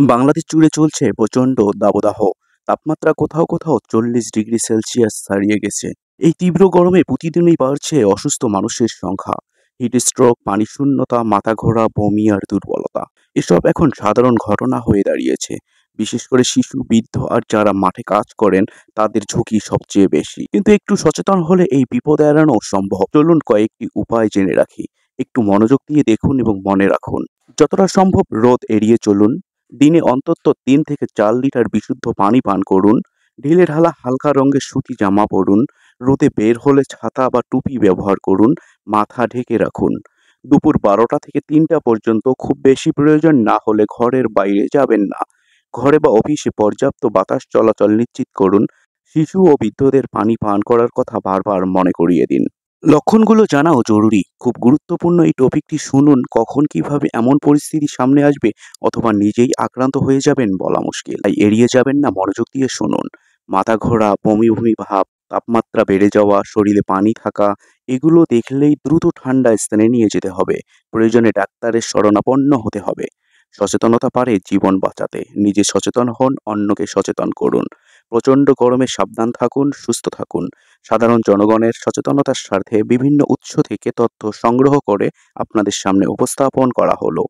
বাংলাদেশ জুড়ে চলছে প্রচণ্ড দাবদাহ। তাপমাত্রা কোথাও কোথাও 40 ডিগ্রি সেলসিয়াস ছাড়িয়ে গেছে। এই তীব্র গরমে প্রতিদিনই বাড়ছে অসুস্থ মানুষের সংখ্যা। হিটস্ট্রোক, পানিশূন্যতা, মাথা ঘোরা, বমি আর দুর্বলতা এসব এখন সাধারণ ঘটনা হয়ে দাঁড়িয়েছে। বিশেষ করে শিশু, বৃদ্ধ আর যারা মাঠে কাজ করেন তাদের ঝুঁকি সবচেয়ে বেশি। কিন্তু একটু সচেতন হলে এই বিপদ এড়ানো সম্ভব। চলুন কয়েকটি উপায় জেনে রাখি। একটু মনোযোগ দিয়ে দেখুন এবং মনে রাখুন। যতটা সম্ভব রোদ এড়িয়ে চলুন। দিনে অন্তত ৩ থেকে ৪ লিটার বিশুদ্ধ পানি পান করুন। ঢিলেঢালা হালকা রঙের সুতি জামা পরুন। রোদে বের হলে ছাতা বা টুপি ব্যবহার করুন। মাথা ঢেকে রাখুন। দুপুর ১২টা থেকে ৩টা পর্যন্ত খুব বেশি প্রয়োজন না হলে ঘরের বাইরে যাবেন না। ঘরে বা অফিসে পর্যাপ্ত বাতাস চলাচল নিশ্চিত করুন। শিশু ও বৃদ্ধদের পানি পান করার কথা বারবার মনে করিয়ে দিন। লক্ষণগুলো জানাও জরুরি। খুব গুরুত্বপূর্ণ এই টপিকটি শুনুন। কখন কিভাবে এমন পরিস্থিতি সামনে আসবে অথবা নিজেই আক্রান্ত হয়ে যাবেন বলা মুশকিল। তাই এড়িয়ে যাবেন না, মনোযোগ দিয়ে শুনুন। মাথা ঘোরা, বমি বমি ভাব, তাপমাত্রা বেড়ে যাওয়া, শরীরে পানি থাকা এগুলো দেখলেই দ্রুত ঠান্ডা স্থানে নিয়ে যেতে হবে। প্রয়োজনে ডাক্তারের শরণাপন্ন হতে হবে। সচেতনতা পারে জীবন বাঁচাতে। নিজে সচেতন হন, অন্যকে সচেতন করুন। প্রচণ্ড গরমে সাবধান থাকুন, সুস্থ থাকুন। সাধারণ জনগণের সচেতনতার স্বার্থে বিভিন্ন উৎস থেকে তথ্য সংগ্রহ করে আপনাদের সামনে উপস্থাপন করা হলো।